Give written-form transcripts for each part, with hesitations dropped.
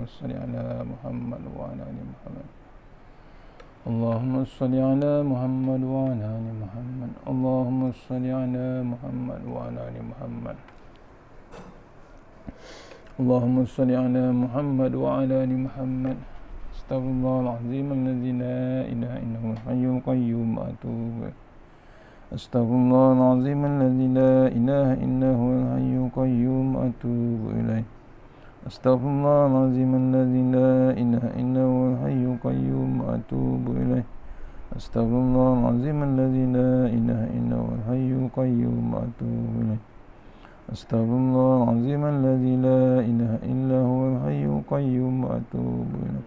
صل على محمد وعلى آل محمد. اللهم صل على محمد وعلى آل محمد. اللهم صل على محمد وعلى آل محمد. اللهم صل على محمد وعلى آل محمد. استغفر الله العظيم الذي لا إله إلا هو الحي القيوم وأتوب إليه. استغفر الله العظيم الذي لا إله إلا هو الحي القيوم وأتوب إليه. استغفر الله العظيم الذي لا إله إلا هو الحي القيوم وأتوب إليه. استغفر الله العظيم الذي لا إله إلا هو الحي القيوم وأتوب إليه. استغفر الله العظيم الذي لا إله إلا هو الحي القيوم وأتوب إليه.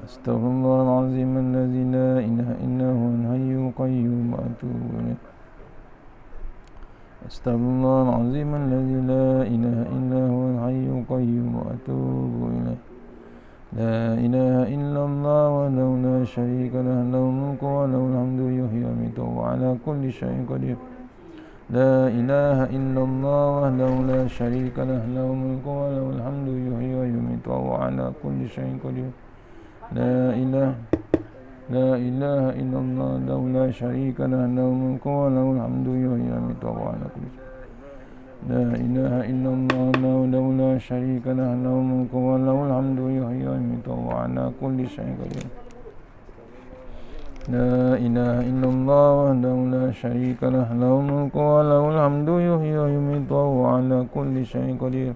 استغفر الله العظيم الذي لا إله إلا هو الحي القيوم وأتوب إليه. استغفر الله العظيم الذي لا إله إلا هو الحي القيوم وأتوب إليه. لا إله إلا الله وحده لا شريك له له الملك وله الحمد يحيي ويميت وعلى كل شيء قدير. لا إله إلا الله وحده لا شريك له له الملك وله الحمد يحيي ويميت وعلى كل شيء قدير. لا إله إلا الله وحده لا شريك له له الملك وله الحمد يحيي ويميت وعلى كل شيء. لا إله إلا الله وحده لا شريك له له الملك وله الحمد يحيي ويميت وعلى كل شيء قدير. لا إله إلا الله وحده لا شريك له له الملك وله الحمد يحيي ويميت وعلى كل شيء قدير.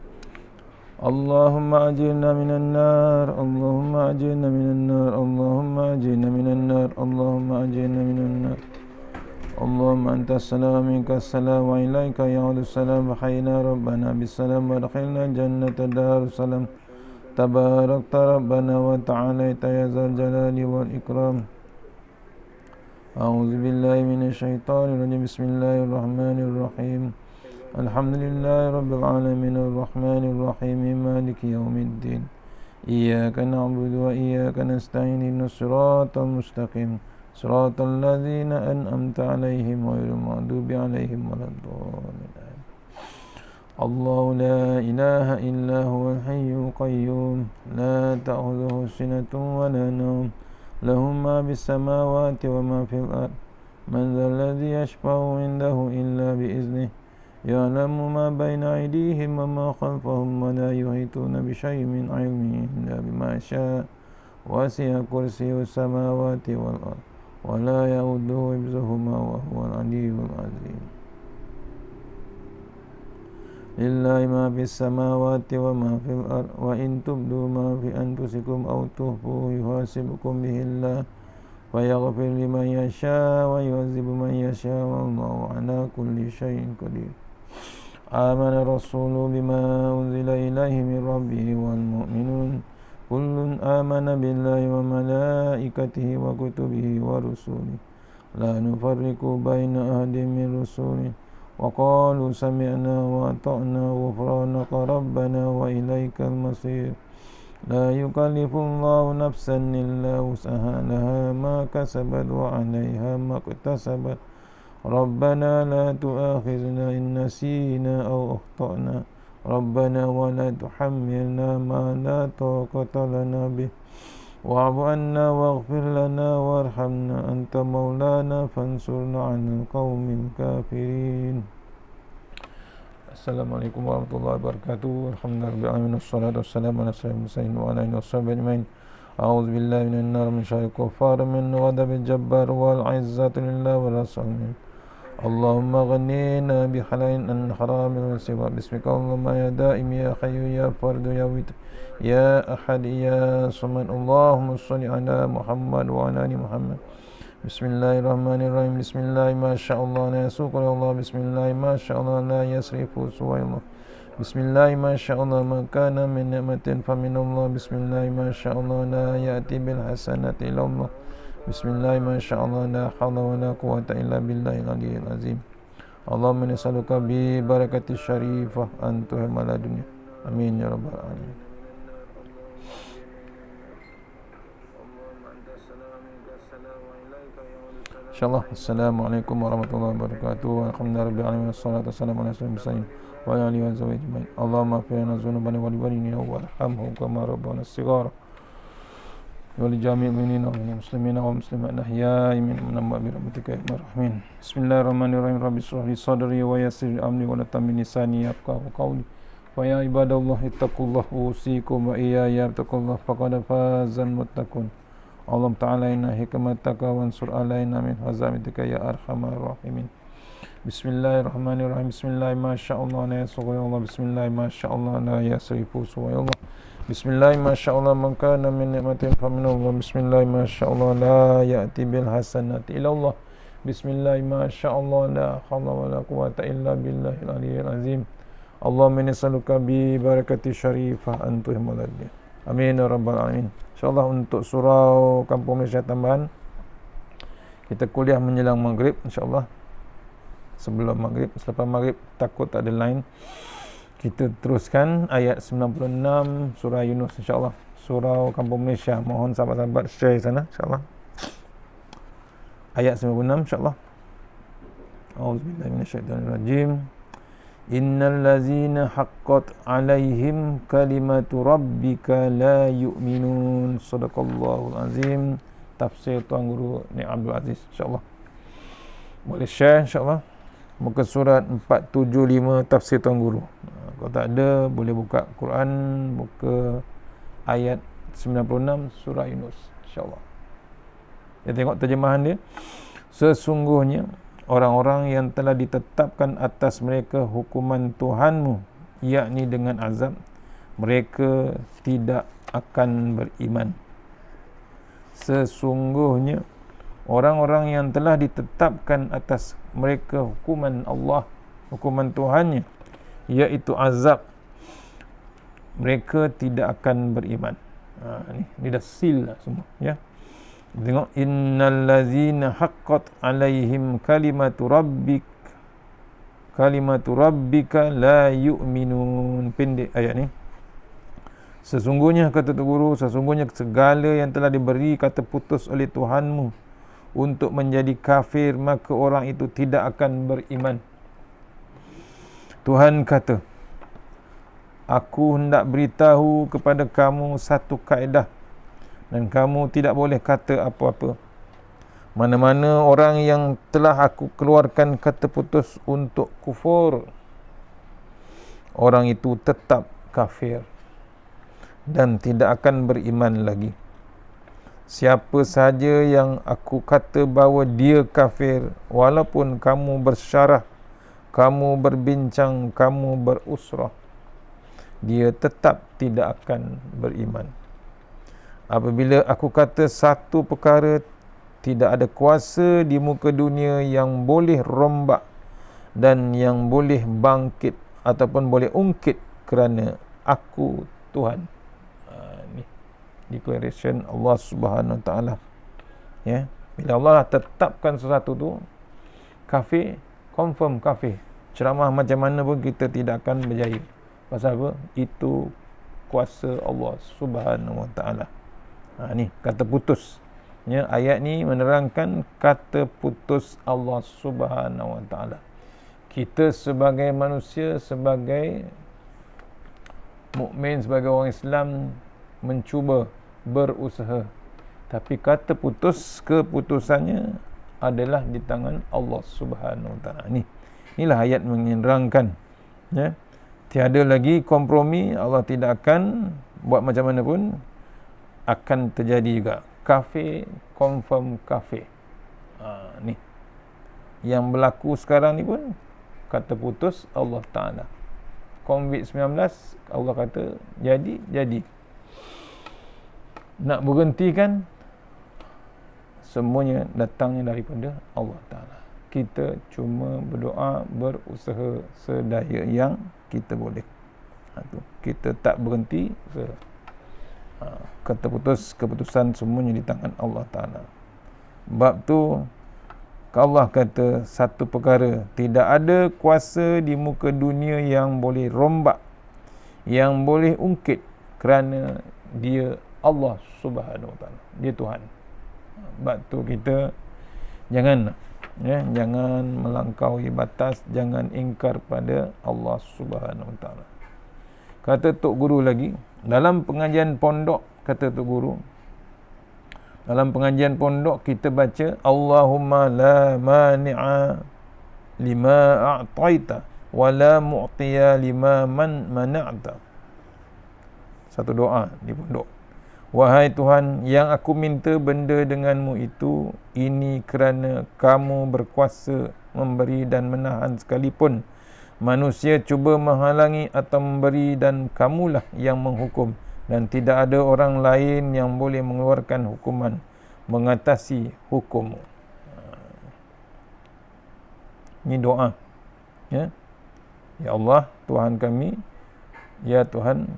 اللهم أجرنا من النار. اللهم أجرنا من النار. اللهم أجرنا من النار. اللهم أجرنا من النار. اللهم أنت السلام منك السلام وإليك يعود السلام. فحينا ربنا بالسلام وادخلنا الجنة دار السلام. تباركت ربنا وتعاليت يا ذا الجلال والإكرام. أعوذ بالله من الشيطان الرجيم. بسم الله الرحمن الرحيم. الحمد لله رب العالمين الرحمن الرحيم مالك يوم الدين. إياك نعبد وإياك نستعين اهدنا الصراط المستقيم صراط الذين أنعمت عليهم غير المغضوب عليهم ولا الضالين. الله لا إله إلا هو الحي القيوم لا تأخذه سنة ولا نوم له ما في السماوات وما في الأرض. من ذا الذي يشفع عنده إلا بإذنه. يعلم ما بين أيديهم وما خلفهم ولا يحيطون بشيء من علمه إلا بما شاء. وسع كرسيه السماوات والأرض ولا يؤوده حفظهما وهو العلي العظيم. لله ما في السماوات وما في الأرض. وإن تبدوا ما في أنفسكم أو تخفوه يحاسبكم به الله فيغفر لمن يشاء ويعذب من يشاء والله على كل شيء قدير. آمن الرسول بما أنزل إليه من ربه والمؤمنون كل آمن بالله وملائكته وكتبه ورسله لا نفرق بين أحد من رسله وقالوا سمعنا وأطعنا غفرانك ربنا وإليك المصير. لا يكلف الله نفسا إلا وسعها لها ما كسبت وعليها ما اكتسبت. ربنا لا تؤاخذنا إن نسينا أو أخطأنا. ربنا ولا تحملنا ما لا طاقة لنا به واعف عنا واغفر لنا وارحمنا أنت مولانا فانصرنا على القوم الكافرين. Assalamualaikum warahmatullahi wabarakatuh. Alhamdulillah wassalatu wassalamu ala sayyidil mursalin wa ala alihi washabihi ajmain. A'udzu billahi minan nar min syarril kuffar min ghadabil jabbar wal 'izzatu lillahi wa rasulih. Allahumma ghanina bi halalin an haramin wa siwa bismika Allahumma ya daim ya hayyu ya fardu ya witr ya ahad ya samad. Allahumma shalli ala Muhammad wa ala ali Muhammad. Bismillahirrahmanirrahim. Bismillah ma sya'allah la yasuqu Allah. Bismillah ma sya'allah la yasrifu suwaillah. Bismillah ma sya'allah ma kana min ni'matin fa min Allah. Bismillah ma sya'allah la ya'ti bil hasanati illa Allah. Bismillah ma sya'allah la hawla wa la quwwata illa billahil aliyyil azim. Allahumma nas'aluka bi barakati syarifah an tuhmala dunya. Amin ya rabbal alamin. Insyaallah. Assalamualaikum warahmatullahi wabarakatuh. Alhamdulillah rabbil alamin wassalatu wassalamu ala sayyidil mursalin وعلى آله وصحبه أجمعين. اللهم اغفر لنا ذنوبنا ولوالدينا وارحمهم كما ربونا صغارا ولجميع المؤمنين والمسلمين والمسلمات الأحياء منهم برحمتك يا أرحم الراحمين. بسم الله الرحمن الرحيم. رب اشرح لي صدري ويسر لي أمري ولا تمن لساني يفقهوا قولي. ويا عباد الله اتقوا الله أوصيكم وإياي بتقوا الله فقد فاز المتقون. اللهم تعالى إن حكمتك وانصر علينا من هزائمك يا أرحم الراحمين. بسم الله الرحمن الرحيم. بسم الله ما شاء الله لا يسوغ يا الله. بسم الله ما شاء الله لا يسرف سوى يا الله. بسم الله ما شاء الله من كان من نعمة فمن الله. بسم الله ما شاء الله لا يأتي بالحسنات إلا الله. بسم الله ما شاء الله لا حول ولا قوة إلا بالله العلي العظيم. اللهم إني أسألك ببركة شريفة أن تهمل الدين. Amin ya rabbal alamin. InsyaAllah untuk surau Kampung Malaysia tambahan kita kuliah menjelang maghrib insyaAllah. Sebelum maghrib, selepas maghrib takut tak ada line. Kita teruskan ayat 96 surah Yunus insyaAllah. Surau Kampung Malaysia. Mohon sahabat-sahabat share sana insyaAllah. Ayat 96 insyaAllah. A'udzubillahi minasyaitanirrajim. Innal ladzina haqqat 'alaihim kalimatu rabbika la yu'minun. Shadaqallahul azim. Tafsir Tuan Guru Nik Abdul Aziz insyaAllah. Boleh share insyaAllah. Muka surat 475 tafsir Tuan Guru. Kalau tak ada boleh buka Quran, buka ayat 96 surah Yunus insyaAllah. Kita tengok terjemahan dia. Sesungguhnya orang-orang yang telah ditetapkan atas mereka hukuman Tuhanmu, yakni dengan azab, mereka tidak akan beriman. Sesungguhnya orang-orang yang telah ditetapkan atas mereka hukuman Allah, hukuman Tuhannya, iaitu azab, mereka tidak akan beriman. Ni dah seal lah semua ya. Tengok, innal ladzina haqqat 'alaihim kalimatu rabbika la yu'minun. Pendek ayat ni. Sesungguhnya kata tu guru, sesungguhnya segala yang telah diberi kata putus oleh Tuhanmu untuk menjadi kafir, maka orang itu tidak akan beriman. Tuhan kata, aku hendak beritahu kepada kamu satu kaedah, dan kamu tidak boleh kata apa-apa. Mana-mana orang yang telah aku keluarkan kata putus untuk kufur, orang itu tetap kafir dan tidak akan beriman lagi. Siapa sahaja yang aku kata bahawa dia kafir, walaupun kamu bersyarah, kamu berbincang, kamu berusrah, dia tetap tidak akan beriman. Apabila aku kata satu perkara, tidak ada kuasa di muka dunia yang boleh rombak dan yang boleh bangkit ataupun boleh ungkit kerana aku Tuhan. Ni declaration Allah Subhanahu Wa Taala. Ya, bila Allah tetapkan sesuatu tu kafir, confirm kafir. Ceramah macam mana pun kita tidak akan berjaya. Pasal apa? Itu kuasa Allah Subhanahu Wa Taala. Ni kata putus. Ya, ayat ni menerangkan kata putus Allah Subhanahu Wa Taala. Kita sebagai manusia, sebagai mukmin, sebagai orang Islam mencuba berusaha, tapi kata putus, keputusannya adalah di tangan Allah Subhanahu Wa Taala. Inilah ayat menerangkan ya, tiada lagi kompromi. Allah tidak akan buat macam mana pun, akan terjadi juga. Kafir, confirm kafir. Ni yang berlaku sekarang ni pun kata putus Allah Ta'ala. COVID-19 Allah kata jadi. Nak berhentikan, semuanya datangnya daripada Allah Ta'ala. Kita cuma berdoa, berusaha sedaya yang kita boleh. Kita tak berhenti usaha. Kata putus, keputusan semuanya di tangan Allah Ta'ala. Bab tu Allah kata satu perkara, tidak ada kuasa di muka dunia yang boleh rombak, yang boleh ungkit, kerana dia Allah Subhanahu Wa Ta'ala, dia Tuhan. Bab tu kita jangan Ya, jangan melampaui batas, jangan ingkar pada Allah Subhanahu Wa Taala. Kata Tok Guru lagi, dalam pengajian pondok, kata Tok Guru, dalam pengajian pondok kita baca Allahumma la mani'a lima a'taita wa la mu'tiya lima mana'ta. Satu doa di pondok. Wahai Tuhan, yang aku minta benda denganmu itu, ini kerana kamu berkuasa memberi dan menahan sekalipun manusia cuba menghalangi atau memberi, dan kamulah yang menghukum, dan tidak ada orang lain yang boleh mengeluarkan hukuman, mengatasi hukummu. Ini doa. Ya Allah, Tuhan kami, ya Tuhan,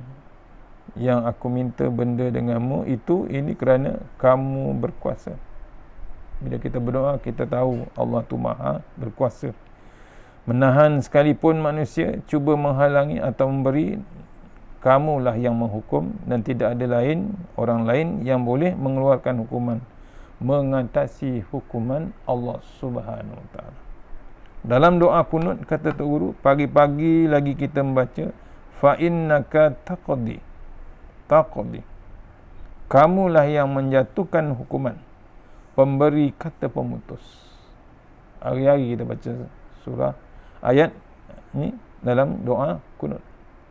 yang aku minta benda denganmu itu, ini kerana kamu berkuasa. Bila kita berdoa, kita tahu Allah tu maha berkuasa. Menahan sekalipun manusia cuba menghalangi atau memberi, kamulah yang menghukum, dan tidak ada orang lain yang boleh mengeluarkan hukuman, mengatasi hukuman Allah Subhanahu Wa Taala. Dalam doa kunut, kata Tok Guru, pagi-pagi lagi kita membaca fa innaka taqdi, kamulah yang menjatuhkan hukuman, pemberi kata pemutus. Hari-hari kita baca surah ayat ni dalam doa kunut.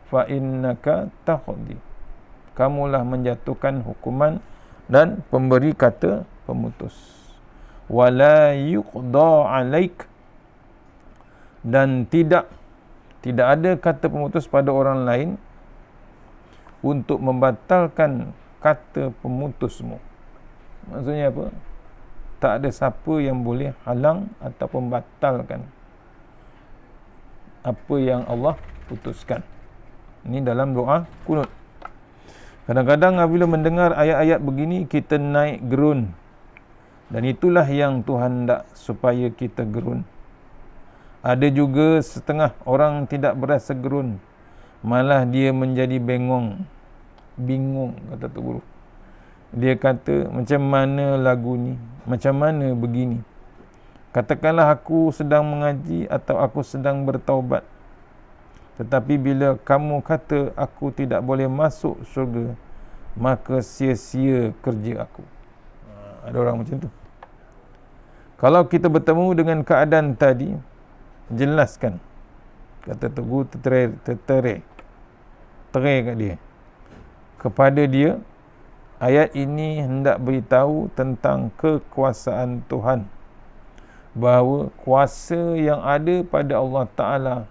Fa innaka taqdi, kamulah menjatuhkan hukuman dan pemberi kata pemutus. Wala yuqda alaik, dan tidak ada kata pemutus pada orang lain untuk membatalkan kata pemutusmu. Maksudnya apa? Tak ada siapa yang boleh halang atau membatalkan apa yang Allah putuskan. Ini dalam doa kunut. Kadang-kadang apabila mendengar ayat-ayat begini, kita naik gerun. Dan itulah yang Tuhan hendak supaya kita gerun. Ada juga setengah orang tidak berasa gerun, malah dia menjadi bingung, kata Tok Guru. Dia kata, macam mana lagu ni, macam mana begini. Katakanlah aku sedang mengaji atau aku sedang bertaubat, tetapi bila kamu kata aku tidak boleh masuk syurga, maka sia-sia kerja aku. Ada orang macam tu. Kalau kita bertemu dengan keadaan tadi, jelaskan, kata Tok Guru, tertera kat dia, kepada dia, ayat ini hendak beritahu tentang kekuasaan Tuhan, bahawa kuasa yang ada pada Allah Ta'ala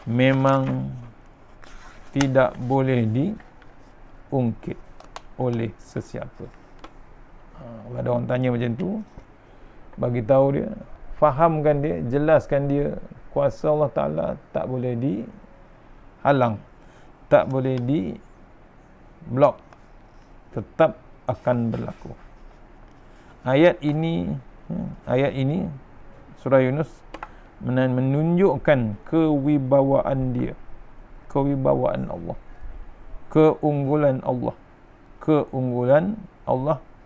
memang tidak boleh diungkit oleh sesiapa. Kalau ada orang tanya macam tu, bagi tahu dia, fahamkan dia, jelaskan dia, kuasa Allah Ta'ala tak boleh dihalang, tak boleh di-blok, tetap akan berlaku. Ayat ini surah Yunus menunjukkan kewibawaan dia, kewibawaan Allah, keunggulan Allah,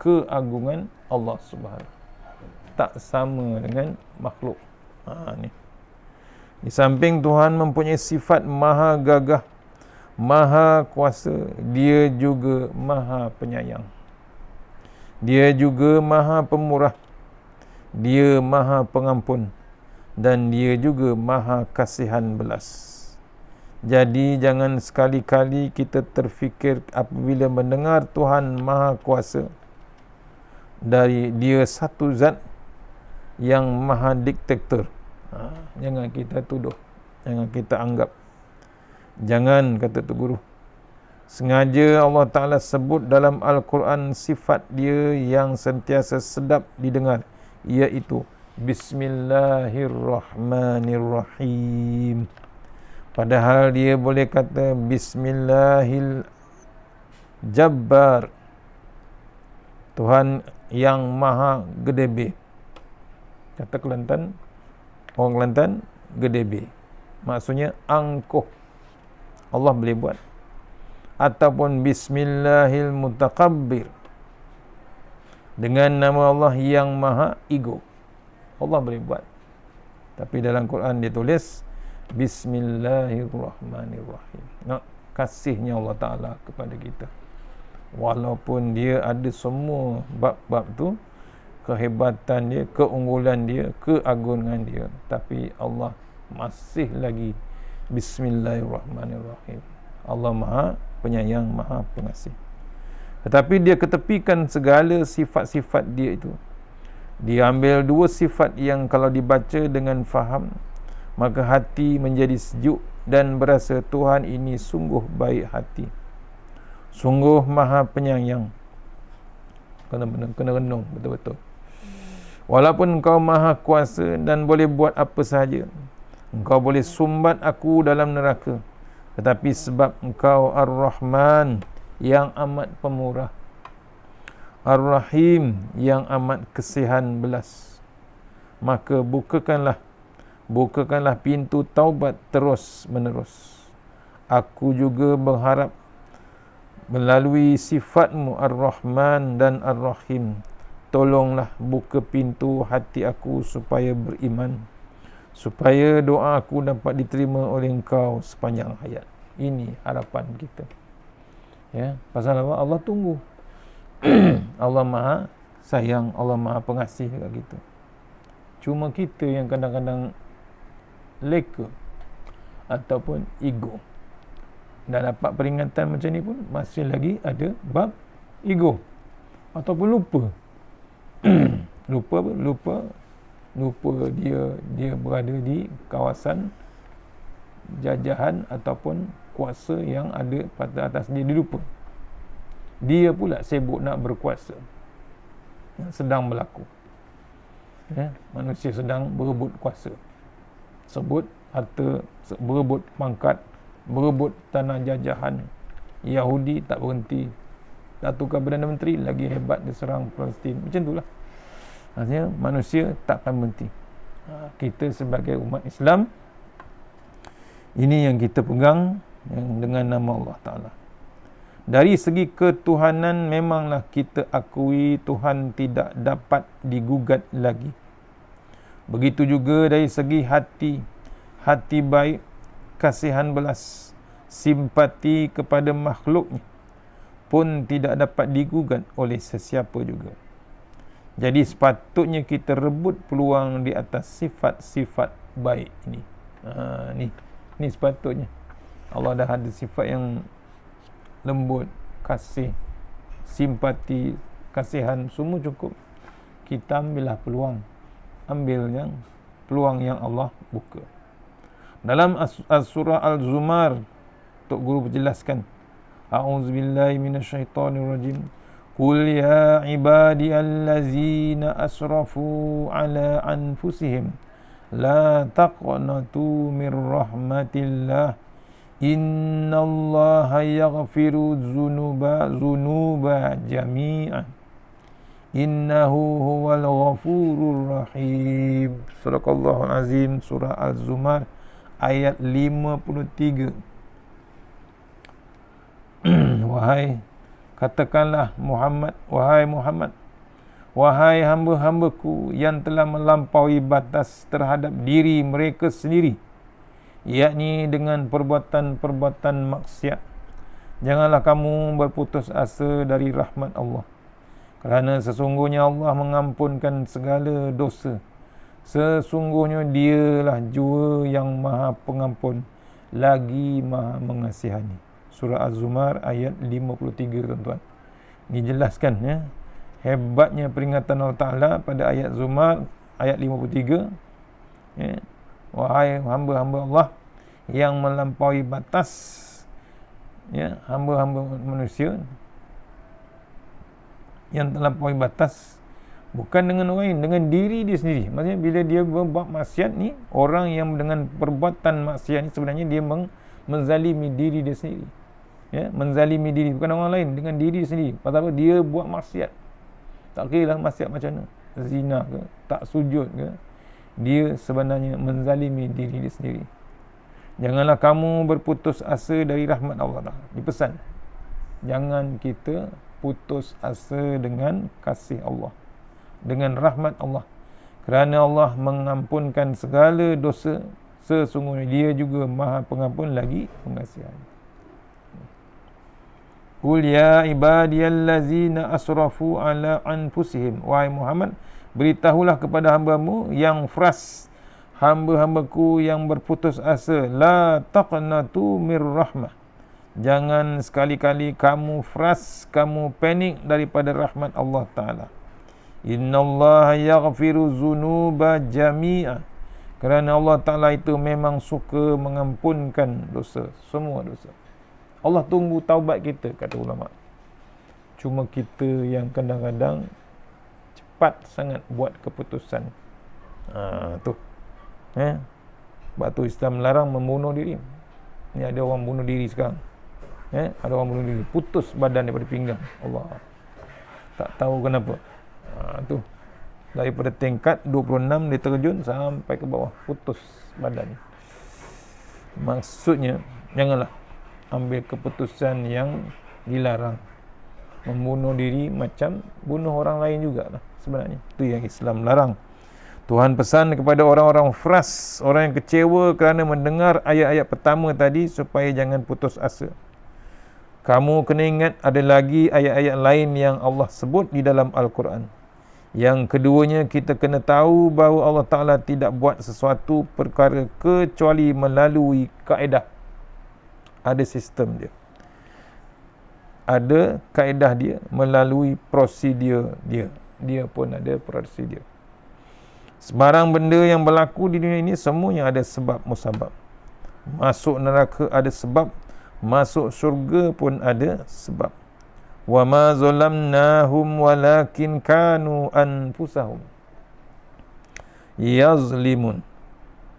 keagungan Allah Subhanahu. Tak sama dengan makhluk. Ni. Di samping Tuhan mempunyai sifat maha gagah, maha kuasa, dia juga maha penyayang. Dia juga maha pemurah. Dia maha pengampun. Dan dia juga maha kasihan belas. Jadi jangan sekali-kali kita terfikir apabila mendengar Tuhan maha kuasa, dari dia satu zat yang maha diktator. Jangan kita tuduh, jangan kita anggap. Jangan, kata Tok Guru, sengaja Allah Ta'ala sebut dalam Al-Quran sifat dia yang sentiasa sedap didengar, iaitu Bismillahirrahmanirrahim. Padahal dia boleh kata Bismillahil Jabbar, Tuhan yang maha gedebe. Kata Kelantan, orang Kelantan, gedebe, maksudnya angkuh. Allah boleh buat. Ataupun Bismillahil Mutakabbir, dengan nama Allah yang maha ego. Allah boleh buat. Tapi dalam Quran dia tulis Bismillahirrahmanirrahim. Nak kasihnya Allah Ta'ala kepada kita. Walaupun dia ada semua bab-bab tu, kehebatan dia, keunggulan dia, keagungan dia, tapi Allah masih lagi Bismillahirrahmanirrahim. Allah Maha Penyayang, Maha Pengasih. Tetapi dia ketepikan segala sifat-sifat dia itu. Dia ambil dua sifat yang kalau dibaca dengan faham, maka hati menjadi sejuk dan berasa Tuhan ini sungguh baik hati, sungguh Maha Penyayang. Kena renung betul-betul. Walaupun engkau Maha Kuasa dan boleh buat apa sahaja, engkau boleh sumbat aku dalam neraka, tetapi sebab engkau Ar-Rahman yang amat pemurah, Ar-Rahim yang amat kesihan belas, maka bukakanlah pintu taubat terus menerus. Aku juga berharap melalui sifatmu Ar-Rahman dan Ar-Rahim, tolonglah buka pintu hati aku supaya beriman, supaya doa aku dapat diterima oleh engkau sepanjang hayat. Ini harapan kita. Ya, pasal apa? Allah tunggu. Allah Maha Sayang, Allah Maha Pengasih kat kita. Cuma kita yang kadang-kadang leka ataupun ego. Dan dapat peringatan macam ni pun masih lagi ada bab ego ataupun lupa. Lupa dia berada di kawasan jajahan ataupun kuasa yang ada pada atas dia. Dia lupa. Dia pula sibuk nak berkuasa yang sedang berlaku. Manusia sedang berebut kuasa, sebut harta, berebut pangkat, berebut tanah jajahan. Yahudi tak berhenti, tak tukar Perdana Menteri lagi hebat dia serang Palestin. Macam itulah. Maksudnya manusia tak akan berhenti. Kita sebagai umat Islam, ini yang kita pegang dengan nama Allah Ta'ala. Dari segi ketuhanan memanglah kita akui Tuhan tidak dapat digugat lagi. Begitu juga dari segi hati baik, kasihan belas, simpati kepada makhluknya pun tidak dapat digugat oleh sesiapa juga. Jadi sepatutnya kita rebut peluang di atas sifat-sifat baik ini. Ni sepatutnya. Allah dah ada sifat yang lembut, kasih, simpati, kasihan, semua cukup. Kita ambillah peluang. Ambil yang peluang yang Allah buka. Dalam surah Al-Zumar, Tok Guru berjelaskan, A'udzubillahi minasyaitonirrajim. Qul ya ibadiyallazina asrafu ala anfusihim la taqnatu mir rahmatillah. Innallaha yaghfiru dzunuba jami'an. Innahu huwal ghafurur rahim. Surahul Azim, surah Al-Zumar ayat 53. Katakanlah Muhammad, wahai hamba-hambaku yang telah melampaui batas terhadap diri mereka sendiri, yakni dengan perbuatan-perbuatan maksiat, janganlah kamu berputus asa dari rahmat Allah, kerana sesungguhnya Allah mengampunkan segala dosa. Sesungguhnya dialah jua yang maha pengampun, lagi maha mengasihani. Surah Az-Zumar ayat 53, tuan-tuan. Dijelaskan ya, hebatnya peringatan Allah Ta'ala pada ayat Zumar ayat 53 ya. Wahai hamba-hamba Allah yang melampaui batas, ya, hamba-hamba manusia yang terlampaui batas, bukan dengan orang lain, dengan diri dia sendiri. Maksudnya bila dia berbuat maksiat ni, orang yang dengan perbuatan maksiat ni sebenarnya dia menzalimi diri dia sendiri. Ya, menzalimi diri, bukan orang lain, dengan diri dia sendiri. Pasal apa? Dia buat maksiat. Tak kira lah maksiat macam mana, zina ke, tak sujud ke, dia sebenarnya menzalimi diri dia sendiri. Janganlah kamu berputus asa dari rahmat Allah. Dipesan, jangan kita putus asa dengan kasih Allah, dengan rahmat Allah, Kerana Allah mengampunkan segala dosa, sesungguhnya dia juga Maha Pengampun lagi Pengasihan. Qul ya ibadiyallazina asrafu ala anfusihim. Wahai Muhammad, beritahulah kepada hamba-Mu yang fras, hamba-hambaku yang berputus asa, la taqnatu mir rahmah. Jangan sekali-kali kamu fras, kamu panik daripada rahmat Allah Ta'ala. Innallaha yaghfiru dzunuba jami'a. Kerana Allah Ta'ala itu memang suka mengampunkan dosa, semua dosa. Allah tunggu taubat kita, kata ulama. Cuma kita yang kadang-kadang cepat sangat buat keputusan. Sebab tu Islam melarang membunuh diri. Ni ada orang bunuh diri sekarang. Ada orang bunuh diri, putus badan daripada pinggang. Allah, tak tahu kenapa. Tu daripada tingkat 26 dia terjun sampai ke bawah, putus badan. Maksudnya janganlah ambil keputusan yang dilarang. Membunuh diri macam bunuh orang lain jugalah sebenarnya. Itu yang Islam larang. Tuhan pesan kepada orang-orang fras, orang yang kecewa kerana mendengar ayat-ayat pertama tadi, supaya jangan putus asa. Kamu kena ingat ada lagi ayat-ayat lain yang Allah sebut di dalam Al-Quran. Yang keduanya, kita kena tahu bahawa Allah Ta'ala tidak buat sesuatu perkara kecuali melalui kaedah. Ada sistem dia, ada kaedah dia, melalui prosedur dia. Dia pun ada prosedur. Sebarang benda yang berlaku di dunia ini semuanya ada sebab musabab. Masuk neraka ada sebab, masuk syurga pun ada sebab. Wa ma zalamnahum walakin kanu anfusahum yazlimun.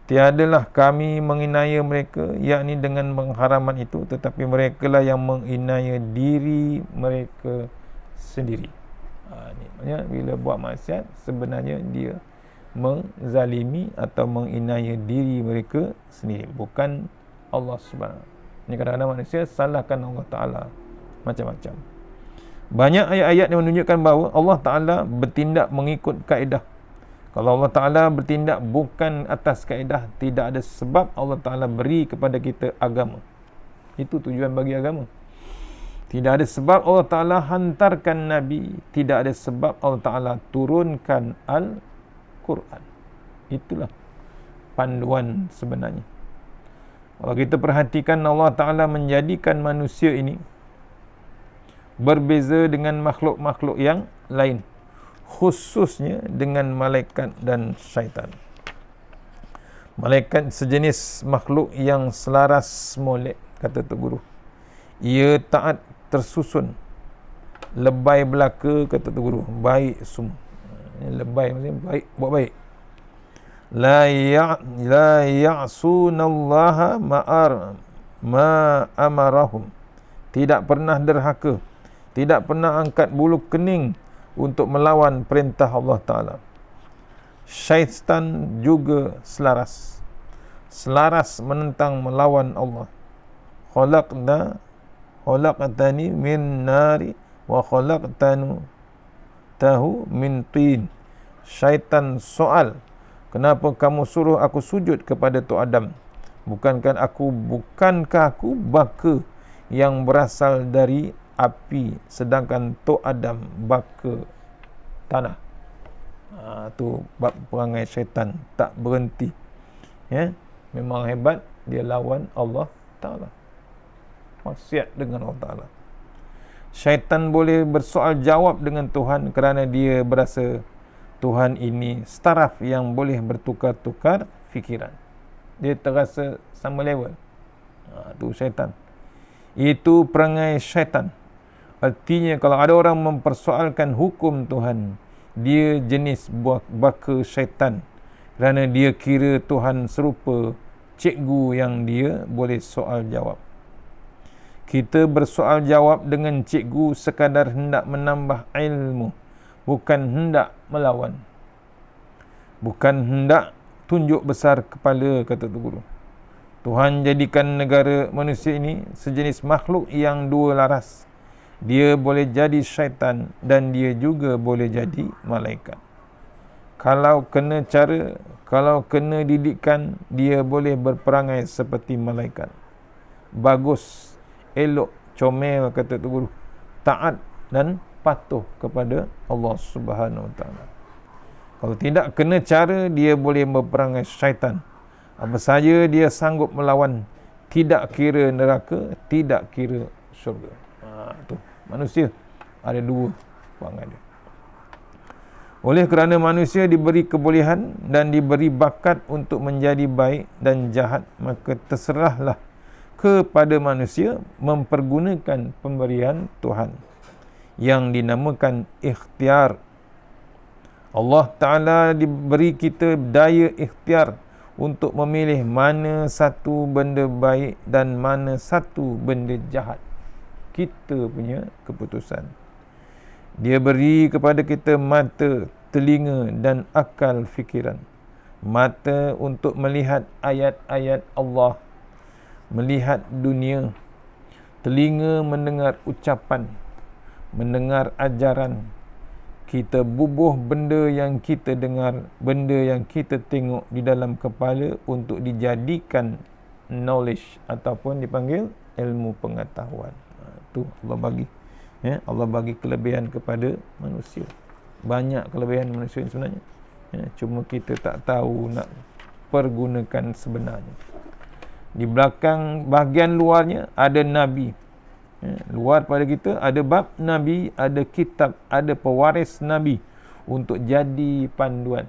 Tiadalah kami menginaya mereka, yakni dengan pengharaman itu, tetapi merekalah yang menginaya diri mereka sendiri. Ni maksudnya bila buat maksiat sebenarnya dia menzalimi atau menginaya diri mereka sendiri, bukan Allah Subhanahu. Ini kadang-kadang manusia salahkan Allah Ta'ala macam-macam. Banyak ayat-ayat yang menunjukkan bahawa Allah Ta'ala bertindak mengikut kaedah. Kalau Allah Ta'ala bertindak bukan atas kaedah, tidak ada sebab Allah Ta'ala beri kepada kita agama. Itu tujuan bagi agama. Tidak ada sebab Allah Ta'ala hantarkan Nabi. Tidak ada sebab Allah Ta'ala turunkan Al-Quran. Itulah panduan sebenarnya. Kalau kita perhatikan, Allah Ta'ala menjadikan manusia ini berbeza dengan makhluk-makhluk yang lain, khususnya dengan malaikat dan syaitan. Malaikat sejenis makhluk yang selaras molek, kata Tok Guru. Ia taat tersusun, lebay belaka, kata Tok Guru, baik semua. Lebay maksudnya baik, buat baik. La ya'sunallaha ma amarahum. Tidak pernah derhaka, tidak pernah angkat bulu kening untuk melawan perintah Allah Ta'ala. Syaitan juga selaras menentang, melawan Allah. Khalaqtani min nari wa khalaqtanu min tin. Syaitan soal, kenapa kamu suruh aku sujud kepada Tok Adam? Bukankah aku baka yang berasal dari api, sedangkan Tok Adam baka tanah. Tu bab perangai syaitan, tak berhenti. Memang hebat, dia lawan Allah Ta'ala, maksiat dengan Allah Ta'ala. Syaitan boleh bersoal jawab dengan Tuhan kerana dia berasa Tuhan ini staraf yang boleh bertukar-tukar fikiran. Dia terasa sama level. Tu syaitan. Itu perangai syaitan. Artinya kalau ada orang mempersoalkan hukum Tuhan, dia jenis baka syaitan, kerana dia kira Tuhan serupa cikgu yang dia boleh soal jawab. Kita bersoal jawab dengan cikgu sekadar hendak menambah ilmu, bukan hendak melawan, bukan hendak tunjuk besar kepala, kata Tok Guru. Tuhan jadikan negara manusia ini sejenis makhluk yang dua laras. Dia boleh jadi syaitan dan dia juga boleh jadi malaikat. Kalau kena cara, kalau kena didikan, dia boleh berperangai seperti malaikat. Bagus, elok, comel, kata tu guru. Taat dan patuh kepada Allah Subhanahu Wa Taala. Kalau tidak kena cara, dia boleh berperangai syaitan. Apa saja dia sanggup melawan, tidak kira neraka, tidak kira syurga. Tu manusia ada dua perangai dia. Oleh kerana manusia diberi kebolehan dan diberi bakat untuk menjadi baik dan jahat, maka terserahlah kepada manusia mempergunakan pemberian Tuhan yang dinamakan ikhtiar. Allah Ta'ala diberi kita daya ikhtiar untuk memilih mana satu benda baik dan mana satu benda jahat. Kita punya keputusan. Dia beri kepada kita mata, telinga dan akal fikiran. Mata untuk melihat ayat-ayat Allah, melihat dunia. Telinga mendengar ucapan, mendengar ajaran. Kita bubuh benda yang kita dengar, benda yang kita tengok di dalam kepala untuk dijadikan knowledge ataupun dipanggil ilmu pengetahuan. Tu Allah bagi. Allah bagi kelebihan kepada manusia. Banyak kelebihan manusia sebenarnya. Cuma kita tak tahu nak pergunakan sebenarnya. Di belakang bahagian luarnya ada Nabi. Luar pada kita ada bab Nabi, ada kitab, ada pewaris Nabi untuk jadi panduan.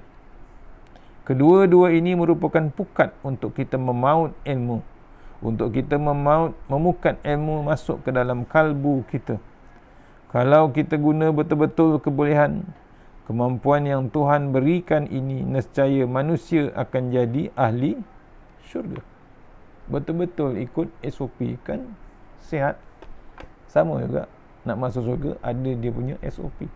Kedua-dua ini merupakan pukat untuk kita memaut ilmu. Untuk kita memukat ilmu masuk ke dalam kalbu kita. Kalau kita guna betul-betul kebolehan, kemampuan yang Tuhan berikan ini, nescaya manusia akan jadi ahli syurga. Betul-betul ikut SOP, kan sihat. Sama juga nak masuk syurga, ada dia punya SOP.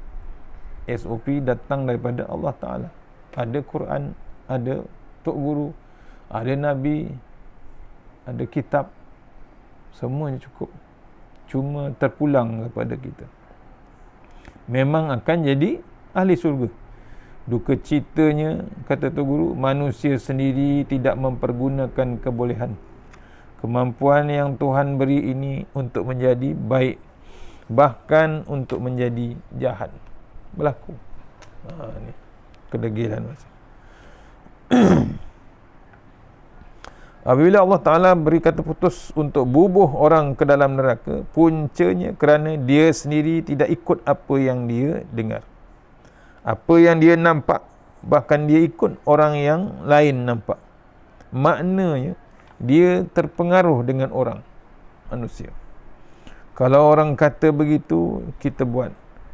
SOP datang daripada Allah Ta'ala. Ada Quran, ada Tok Guru, ada Nabi, ada kitab. Semuanya cukup. Cuma terpulang kepada kita. Memang akan jadi ahli syurga. Duka citanya, kata Tok Guru, manusia sendiri tidak mempergunakan kebolehan. Kemampuan yang Tuhan beri ini untuk menjadi baik, bahkan untuk menjadi jahat. Berlaku. Ni kedegilan masa. Apabila Allah Ta'ala beri kata putus untuk bubuh orang ke dalam neraka, puncanya kerana dia sendiri tidak ikut apa yang dia dengar, apa yang dia nampak, bahkan dia ikut orang yang lain nampak. Maknanya dia terpengaruh dengan orang manusia. Kalau orang kata begitu, kita buat.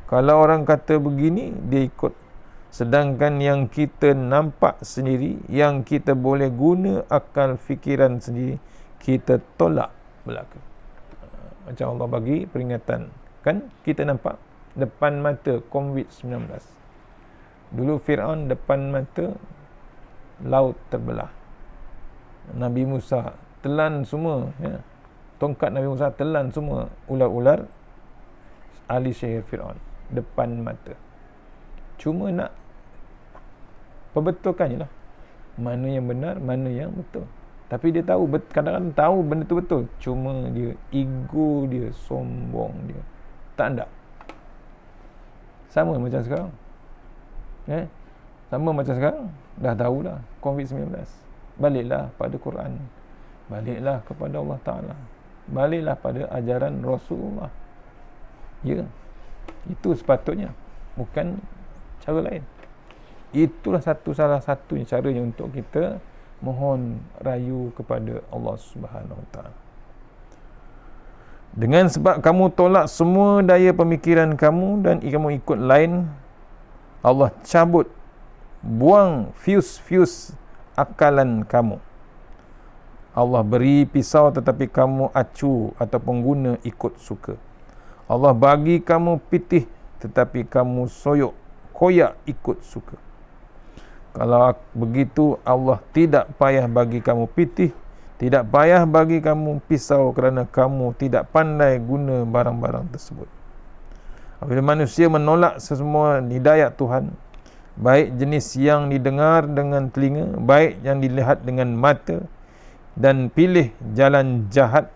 Kalau orang kata begini, dia ikut. Sedangkan yang kita nampak sendiri, yang kita boleh guna akal fikiran sendiri, kita tolak belaka. Macam Allah bagi peringatan. Kan kita nampak depan mata COVID-19. Dulu Fir'aun depan mata laut terbelah. Nabi Musa telan semua, tongkat Nabi Musa telan semua ular-ular ahli sihir Fir'aun depan mata. Cuma nak perbetulkan je lah, mana yang benar, mana yang betul. Tapi dia tahu, kadang-kadang tahu benda tu betul, cuma dia ego dia, sombong dia, tak ada. Sama macam sekarang. Sama macam sekarang, dah tahu dah COVID-19. Baliklah pada Quran, baliklah kepada Allah Ta'ala, baliklah pada ajaran Rasulullah. Ya, itu sepatutnya, bukan cara lain. Itulah salah satunya caranya untuk kita mohon rayu kepada Allah Subhanahu Wa Taala. Dengan sebab kamu tolak semua daya pemikiran kamu dan kamu ikut lain, Allah cabut, buang fuse akalan kamu. Allah beri pisau tetapi kamu acu ataupun guna ikut suka. Allah bagi kamu pitih tetapi kamu koyak ikut suka. Kalau begitu, Allah tidak payah bagi kamu pitih, tidak payah bagi kamu pisau kerana kamu tidak pandai guna barang-barang tersebut. Apabila manusia menolak semua hidayat Tuhan, baik jenis yang didengar dengan telinga, baik yang dilihat dengan mata, dan pilih jalan jahat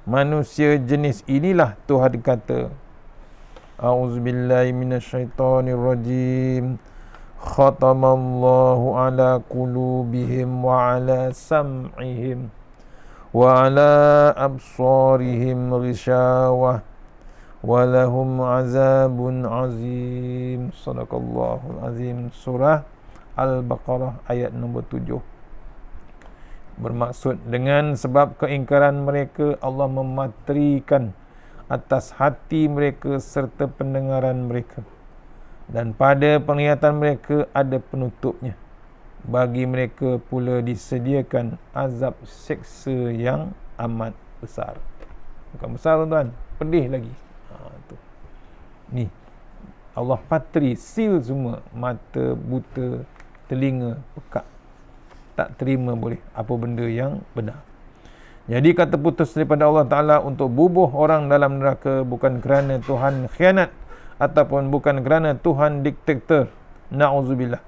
manusia jenis inilah Tuhan kata, A'udzubillahi minasyaitonirrajim. Khatamallahu ala qulubihim wa ala sam'ihim wa ala absarihim ghishawah wa lahum azabun azim. Sadaqallahul azim. Surah Al-Baqarah ayat nombor 7. Bermaksud dengan sebab keingkaran mereka Allah mematrikan atas hati mereka serta pendengaran mereka, dan pada penglihatan mereka ada penutupnya. Bagi mereka pula disediakan azab seksa yang amat besar. Bukan besar tuan, pedih lagi. Tu. Ni Allah patri, seal semua, mata buta, telinga pekak, tak terima boleh apa benda yang benar. Jadi kata putus daripada Allah Ta'ala untuk bubuh orang dalam neraka bukan kerana Tuhan khianat ataupun bukan kerana Tuhan diktator, na'udzubillah,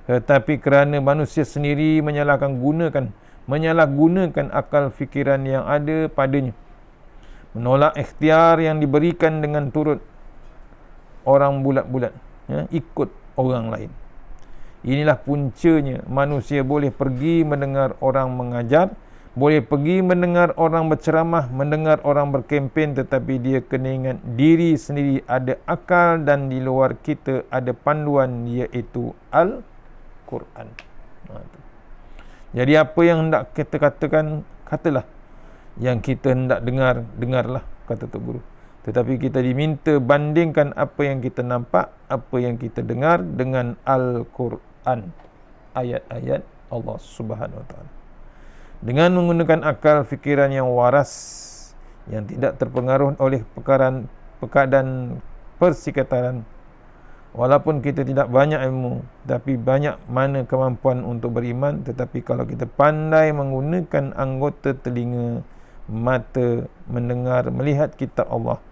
tetapi kerana manusia sendiri menyalahgunakan akal fikiran yang ada padanya, menolak ikhtiar yang diberikan dengan turut orang bulat-bulat, ikut orang lain. Inilah puncanya manusia boleh pergi mendengar orang mengajar, boleh pergi mendengar orang berceramah, mendengar orang berkempen, tetapi dia kena ingat diri sendiri ada akal dan di luar kita ada panduan, iaitu Al-Quran. Jadi apa yang hendak kita katakan, katalah. Yang kita hendak dengar, dengarlah, kata Tok Guru. Tetapi kita diminta bandingkan apa yang kita nampak, apa yang kita dengar dengan Al-Quran, ayat-ayat Allah Subhanahu Wa Taala. Dengan menggunakan akal fikiran yang waras, yang tidak terpengaruh oleh keadaan persekitaran. Walaupun kita tidak banyak ilmu, tapi banyak mana kemampuan untuk beriman. Tetapi kalau kita pandai menggunakan anggota telinga, mata, mendengar, melihat kitab Allah,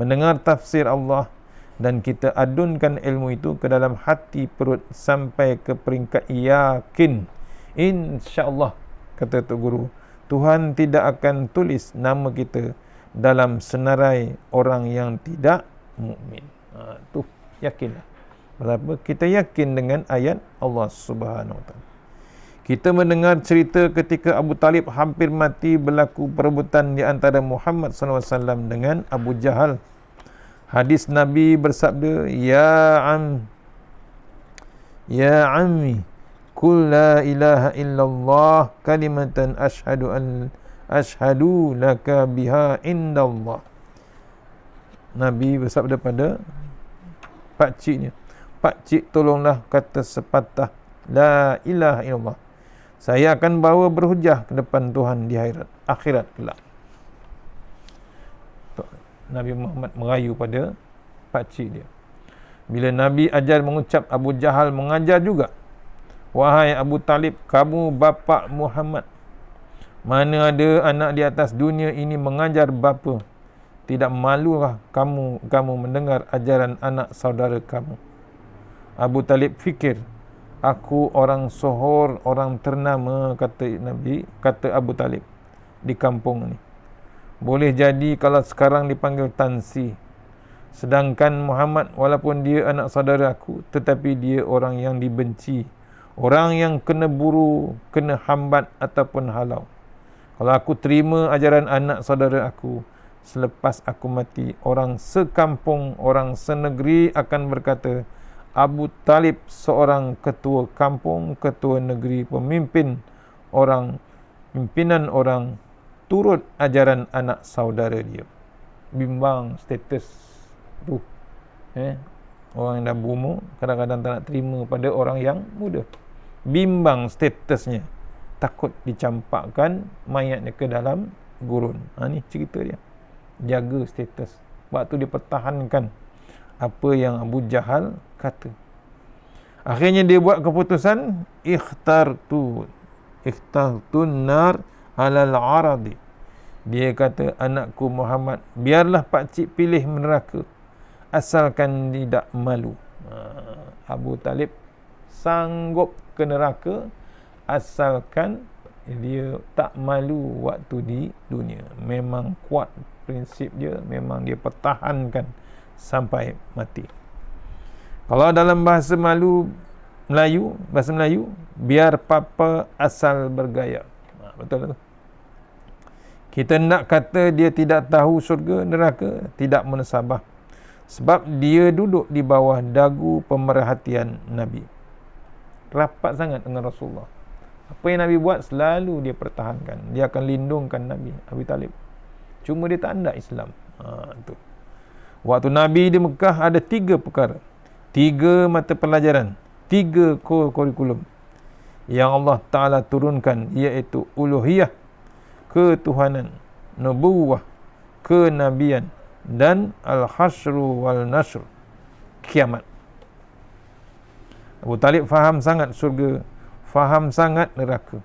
mendengar tafsir Allah, dan kita adunkan ilmu itu ke dalam hati perut sampai ke peringkat yakin, insya-Allah, kata Tok Guru, Tuhan tidak akan tulis nama kita dalam senarai orang yang tidak mukmin. Tu yakinlah. Kenapa? Kita yakin dengan ayat Allah Subhanahu Wa Taala. Kita mendengar cerita ketika Abu Talib hampir mati, berlaku perebutan di antara Muhammad SAW dengan Abu Jahal. Hadis Nabi bersabda, Ya ammi, Qul la ilaha illallah kalimatan ashhadu laka biha indallah. Nabi bersabda pada pakciknya, pakcik tolonglah kata sepatah la ilaha illallah, saya akan bawa berhujah ke depan Tuhan di akhirat kelak. Nabi Muhammad merayu pada pakcik dia. Bila Nabi ajar mengucap, Abu Jahal mengajar juga, wahai Abu Talib, kamu bapa Muhammad, mana ada anak di atas dunia ini mengajar bapa? Tidak malulah kamu mendengar ajaran anak saudara kamu? Abu Talib fikir, aku orang sohor, orang ternama, kata Nabi, kata Abu Talib, di kampung ni. Boleh jadi kalau sekarang dipanggil Tansi. Sedangkan Muhammad, walaupun dia anak saudara aku, tetapi dia orang yang dibenci, orang yang kena buru, kena hambat ataupun halau. Kalau aku terima ajaran anak saudara aku, selepas aku mati, orang sekampung, orang senegeri akan berkata, Abu Talib seorang ketua kampung, ketua negeri, pimpinan orang, turut ajaran anak saudara dia. Bimbang status tu. Orang yang dah berumur kadang-kadang tak nak terima pada orang yang muda. Bimbang statusnya, takut dicampakkan mayatnya ke dalam gurun. Ni cerita dia. Jaga status. Sebab tu dia pertahankan apa yang Abu Jahal kata. Akhirnya dia buat keputusan, ikhtartun nar alal aradi. Dia kata, anakku Muhammad, biarlah pakcik pilih neraka, asalkan tidak malu. Abu Talib sanggup ke neraka asalkan dia tak malu waktu di dunia. Memang kuat prinsip dia, memang dia pertahankan sampai mati. Kalau dalam bahasa Melayu, biar papa asal bergaya. Betul tak? Kita nak kata dia tidak tahu syurga neraka, tidak menasabah. Sebab dia duduk di bawah dagu pemerhatian Nabi. Rapat sangat dengan Rasulullah. Apa yang Nabi buat selalu dia pertahankan. Dia akan lindungkan Nabi Abu Talib. Cuma dia tak ada Islam. Tu. Waktu Nabi di Mekah ada 3 perkara, 3 mata pelajaran, 3 kurikulum yang Allah Ta'ala turunkan, iaitu uluhiyah, ketuhanan, nubuwah, kenabian, dan al-hasyru wal nasr, kiamat. Abu Talib faham sangat syurga, faham sangat neraka.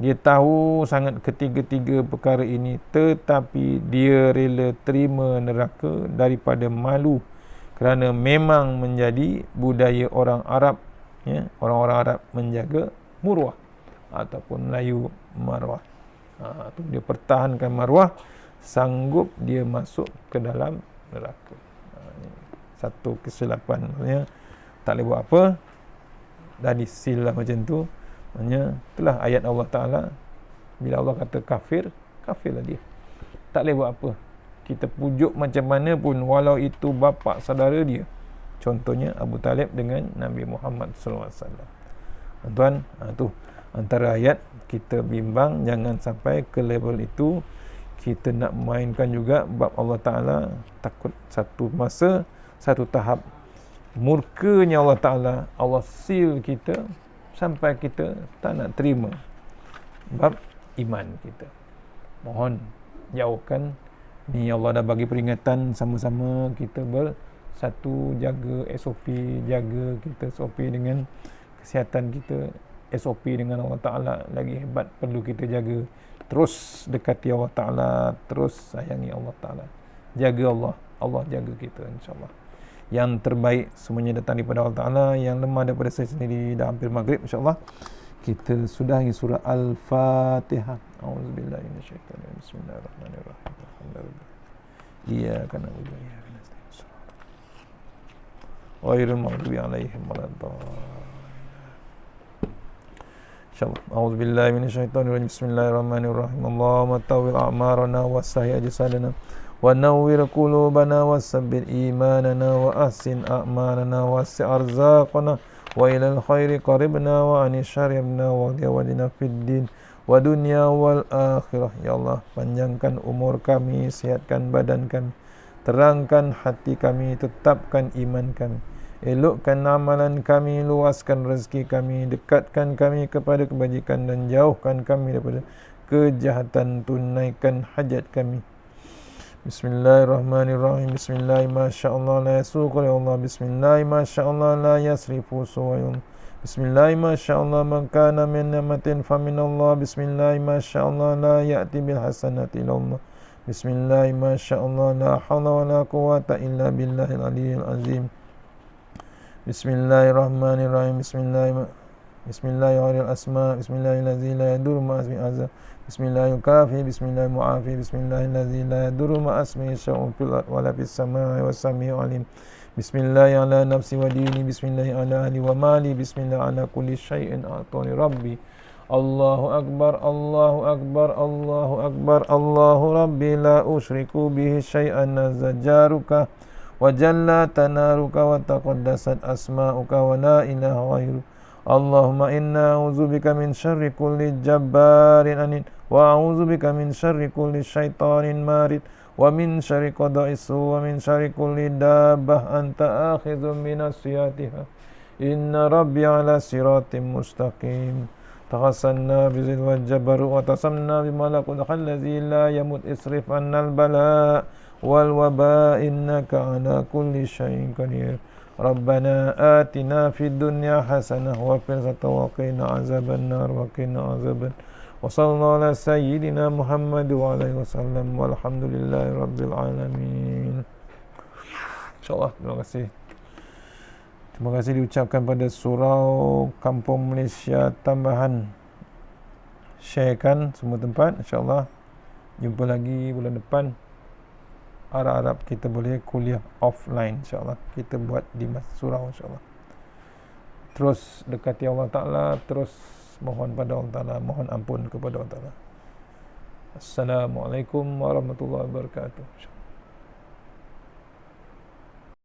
Dia tahu sangat ketiga-tiga perkara ini, tetapi dia rela terima neraka daripada malu, kerana memang menjadi budaya orang Arab, ya, orang-orang Arab menjaga murwah ataupun Melayu marwah. Tu dia pertahankan marwah, sanggup dia masuk ke dalam neraka. Satu kesilapan, maksudnya tak boleh buat apa, dah disil lah macam tu. Maksudnya itulah ayat Allah Ta'ala. Bila Allah kata kafir, kafirlah dia, tak boleh buat apa. Kita pujuk macam mana pun, walau itu bapa saudara dia. Contohnya Abu Talib dengan Nabi Muhammad SAW. Tuan, tu antara ayat kita bimbang jangan sampai ke level itu. Kita nak mainkan juga bab Allah Ta'ala, takut satu masa, satu tahap murkanya Allah Ta'ala, Allah seal kita sampai kita tak nak terima bab iman kita. Mohon jauhkan ni. Allah dah bagi peringatan, sama-sama kita bersatu, jaga SOP, jaga kita SOP dengan kesihatan kita, SOP dengan Allah Ta'ala lagi hebat, perlu kita jaga. Terus dekati Allah Ta'ala, terus sayangi Allah Ta'ala, jaga Allah, Allah jaga kita, insyaAllah. Yang terbaik semuanya datang daripada Allah Ta'ala. Yang lemah daripada saya sendiri. Dah hampir maghrib, insyaAllah. Kita sudahi surah Al-Fatihah. A'udzubillahi minasyaitanir. Bismillahirrahmanirrahim. Alhamdulillah. Iyyaka na'budu wa iyyaka nasta'in. Ghairil maghdubi 'alaihim waladdallin. Insyaallah. A'udzubillahi minasyaitanir rajim. Bismillahirrahmanirrahim. Allahumma tawwil a'marana wa sahih ajsadana wa nawwir qulubana wa sabbir imanana wa ahsin a'malana wa wasi' arzaqana wa ilal khairi qaribna wa ani syaribna wa wajina fid din wa dunya wal akhirah. Ya Allah, panjangkan umur kami, sihatkan badan kami, terangkan hati kami, tetapkan iman kami, elokkan amalan kami, luaskan rezeki kami, dekatkan kami kepada kebajikan dan jauhkan kami daripada kejahatan, tunaikan hajat kami. Bismillahirrahmanirrahim. Bismillah masyaallah la yasuqu ya Allah. Bismillah masyaallah la yasrifu suwayum. Bismillah masyaallah man kana min ni'matin fa min Allah. Bismillah masyaallah la ya'ti bil hasanati illa Allah. Bismillah masyaallah la haula wa la quwwata illa billahil aliyyil azim. Bismillahirrahmanirrahim. Bismillahirrahmanirrahim. Asma. Bismillahirrahmanirrahim. La yadur ma asmi azza. Bismillahirrahmanirrahim. Bismillahirrahmanirrahim. Bismillahirrahmanirrahim. La yadurru ma asmi syai'un fil ardi wa la fis samaa'i was samii'ul 'aliim. Bismillahi ala nafsi wa dini. Bismillahi ala ahli wa mali. Bismillahi ala kulli syai'in a'tani rabbi. Allahu akbar, Allahu akbar, Allahu akbar. Allahu rabbi la usyriku bihi syai'an nazajaruka wa jalla tanaruka wa taqaddasat asma'uka wa la ilaha ghairuka. Allahumma inna a'udzubika min syarri kulli jabbarin anid wa a'udzubika min syarri kulli syaitanin marid wa min syarri qada'is wa min syarri kulli dabbah anta akhidhum binasiyatiha. Inna rabbi ala siratim mustaqim. Takhasanna bizil wa jabaru wa tasamna bimalakul khallazi la yamut isrif annal bala wal waba innaka ala kulli syai'in qadir. Rabbana atina fid dunya hasanah wa fil akhirati wa qina azaban nar wa qina azaban. Wa sallallahu ala sayyidina Muhammad wa alihi wasallam walhamdulillahi rabbil alamin. Insyaallah, terima kasih. Terima kasih diucapkan pada Surau Kampung Malaysia Tambahan. Sharekan semua tempat, insyaAllah. Jumpa lagi bulan depan. Harap-harap kita boleh kuliah offline, insyaAllah. Kita buat di surau, insyaAllah. Terus dekati Allah Ta'ala, terus mohon pada Allah Ta'ala, mohon ampun kepada Allah Ta'ala. Assalamualaikum warahmatullahi wabarakatuh.